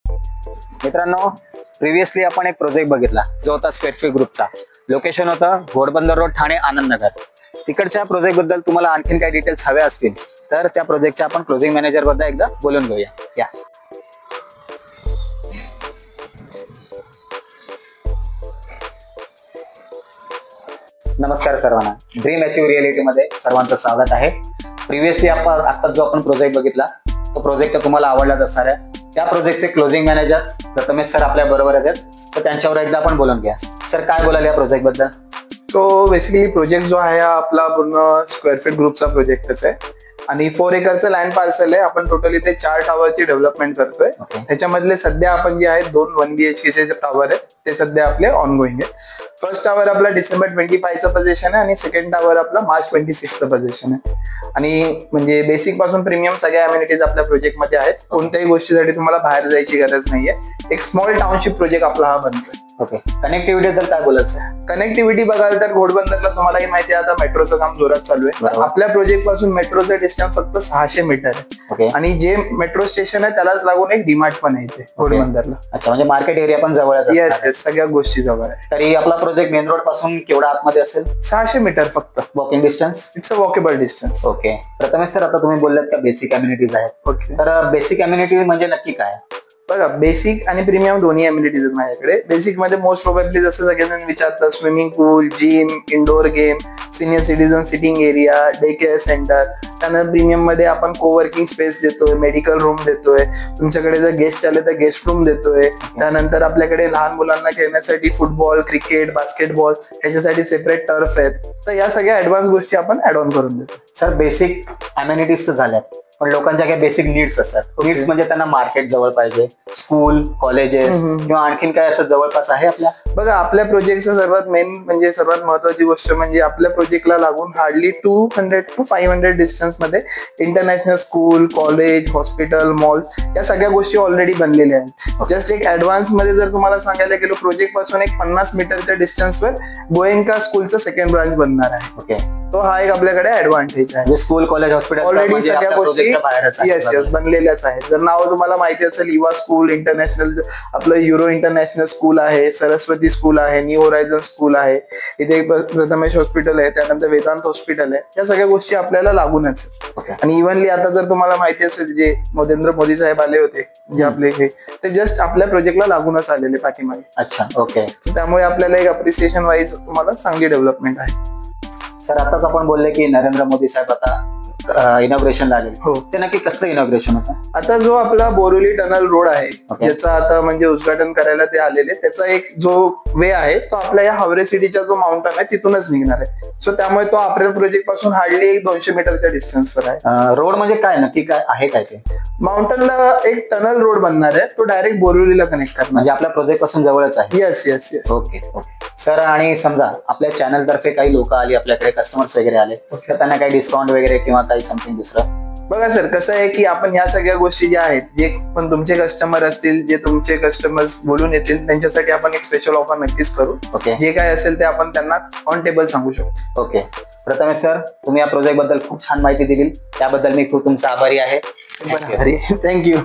मित्रांनो, प्रिव्हियसली आपण एक प्रोजेक्ट बघितला जो होता स्पेटफी ग्रुपचा. लोकेशन होतं घोडबंदर रोड, ठाणे, आनंद नगर. तिकडच्या प्रोजेक्ट बद्दल तुम्हाला आणखीन काही डिटेल्स हवे असतील तर त्या प्रोजेक्टच्या आपण क्लोजिंग मॅनेजर बद्दल एकदा बोलून घेऊया. या नमस्कार सर्वांना. ड्रीम अचीव रिअलिटी मध्ये सर्वांचं स्वागत आहे. प्रिव्हियसली आता जो आपण प्रोजेक्ट बघितला तो प्रोजेक्ट तुम्हाला आवडलाच असणार आहे. त्या प्रोजेक्टचे क्लोजिंग मॅनेजर प्रथमेश सर आपल्या बरोबर आहेत, तर त्यांच्यावर एकदा आपण बोलून घ्या. सर, काय बोलाल या प्रोजेक्ट बद्दल? सो बेसिकली प्रोजेक्ट जो आहे हा आपला पूर्ण स्क्वेअर फीट ग्रुपचा प्रोजेक्टच आहे आणि 4 एकरचं लँड पार्सल आहे. आपण टोटली ते 4 टॉवरची डेव्हलपमेंट करतोय. त्याच्यामधले सध्या आपण जे आहेत 2 1 BHK चे टॉवर आहेत ते सध्या आपले ऑनगोईंग आहेत. फर्स्ट टॉवर आपला डिसेंबर 25चं पोझिशन आहे आणि सेकंड टॉवर आपला मार्च 26चं पोझिशन आहे. आणि म्हणजे बेसिक पासून प्रीमियम सगळ्या अम्युनिटीज आपल्या प्रोजेक्टमध्ये आहेत. कोणत्याही गोष्टीसाठी तुम्हाला बाहेर जायची गरज नाहीये. एक स्मॉल टाउनशिप प्रोजेक्ट आपला हा बनतोय. ओके, कनेक्टिव्हिटी तर काय बोलायचं? कनेक्टिव्हिटी बघाल तर घोडबंदरला तुम्हालाही माहिती आहे आता मेट्रोचं काम जोरात चालू आहे. आपल्या प्रोजेक्ट पासून मेट्रोचं डिस्टन्स फक्त 600 मीटर आहे आणि जे मेट्रो स्टेशन आहे त्यालाच लागून एक डीमार्ट पण आहे इथे घोडबंदरला. अच्छा, म्हणजे मार्केट एरिया पण जवळ आहे. येस, सगळ्या गोष्टी जवळ आहे. तरी आपला प्रोजेक्ट मेन रोड पासून केवढा आतमध्ये असेल? 600 मीटर फक्त walking distance. It's a walkable distance. Okay, Prathamesh sir, आता तुम्ही बोललात का बेसिक अम्युनिटीज आहेत. ओके, तर बेसिक अम्युनिटी म्हणजे नक्की काय? बघा, बेसिक आणि प्रीमियम दोन्ही अम्युनिटीज आहेत माझ्याकडे. बेसिक मध्ये मोस्ट प्रोबेबली जसं सगळेजण विचारतात swimming pool, gym, indoor game, senior citizen sitting area, day care centre. त्यानंतर प्रीमियम मध्ये आपण कोवर्किंग स्पेस देतोय, मेडिकल रूम देतोय, तुमच्याकडे जर गेस्ट आले तर गेस्ट रूम देतोय. त्यानंतर आपल्याकडे लहान मुलांना खेळण्यासाठी फुटबॉल, क्रिकेट, बास्केटबॉल ह्याच्यासाठी सेपरेट टर्फ आहेत. तर या सगळ्या ऍडव्हान्स गोष्टी आपण ऍड ऑन करून देतो. सर, बेसिक अम्युनिटीज तर झाल्यात, पण लोकांच्या काही बेसिक नीड्स असतात. नीड्स म्हणजे त्यांना मार्केट जवळ पाहिजे, स्कूल, कॉलेजेस किंवा आणखीन काय असं जवळपास आहे आपल्या? बघा, आपल्या प्रोजेक्टचं सर्वात मेन म्हणजे सर्वात महत्वाची गोष्ट म्हणजे आपल्या प्रोजेक्टला लागून हार्डली 200 to 500 डिस्टन्स मध्ये international school, college, hospital, malls या सगळ्या गोष्टी ऑलरेडी बनलेल्या आहेत. जस्ट एक ऍडव्हान्स मध्ये जर तुम्हाला सांगायला गेलो, प्रोजेक्ट पासून एक 50 मीटरच्या डिस्टन्सवर गोएंका स्कूलचं सेकंड ब्रांच बनणार आहे. ओके, तो हा एक आपल्याकडे ऍडव्हान्टेज आहे. स्कूल, कॉलेज, हॉस्पिटल ऑलरेडी सगळ्या गोष्टी येस बनलेल्याच आहेत. जर नाव तुम्हाला माहिती असेल, इवा स्कूल इंटरनॅशनल, आपलं युरो इंटरनॅशनल स्कूल आहे, सरस्वती स्कूल आहे, न्यू होरायझन स्कूल आहे, इथे प्रथमेश हॉस्पिटल आहे, त्यानंतर वेदांत हॉस्पिटल आहे. या सगळ्या गोष्टी आपल्याला लागूनच. आणि इव्हनली आता जर तुम्हाला माहिती असेल, जे नरेंद्र मोदी साहेब आले होते जे आपले हे, ते जस्ट आपल्या प्रोजेक्टला लागूनच आलेले पाठीमागे. अच्छा, ओके. त्यामुळे आपल्याला एक अप्रिसिएशन वाईज तुम्हाला चांगली डेव्हलपमेंट आहे. सर, आताच आपण बोलले की नरेंद्र मोदी साहेब आता इनॉग्रेशन आले. हो, ते नक्की कसलं इनॉग्रेशन होतं? आता जो आपला बोरिवली टनल रोड आहे ज्याचा आता म्हणजे उद्घाटन करायला ते आलेले, त्याचा एक जो वे आहे तो आपल्या या हावरे सिटीचा जो माउंटन आहे तिथूनच निघणार आहे. सो त्यामुळे तो आपल्या प्रोजेक्ट पासून हार्डली एक 200 मीटरच्या डिस्टन्सवर आहे. रोड म्हणजे काय नक्की काय आहे? काय ते माउंटनला एक टनल रोड बनणार आहे, तो डायरेक्ट बोरिवलीला कनेक्ट करणार, म्हणजे आपल्या प्रोजेक्ट पासून जवळच आहे. Yes yes yes. Okay sir, आणि समजा आपल्या चॅनल तर्फे काही लोक आली, आपल्याकडे कस्टमर्स वगैरे आले, तर त्यांना काही डिस्काउंट वगैरे किंवा काही समथिंग दुसरं? बघा सर, कसं आहे की आपण ह्या सगळ्या गोष्टी ज्या आहेत, जे पण तुमचे कस्टमर असतील, जे तुमचे कस्टमर्स बोलून येतील, त्यांच्यासाठी आपण एक स्पेशल ऑफर नक्कीच करू. ओके, जे काय असेल ते आपण त्यांना ऑन टेबल सांगू शकतो. ओके, प्रथमेश सर, तुम्ही या प्रोजेक्ट बद्दल खूप छान माहिती दिली, त्याबद्दल मी खूप तुमचा आभारी आहे. थँक्यू.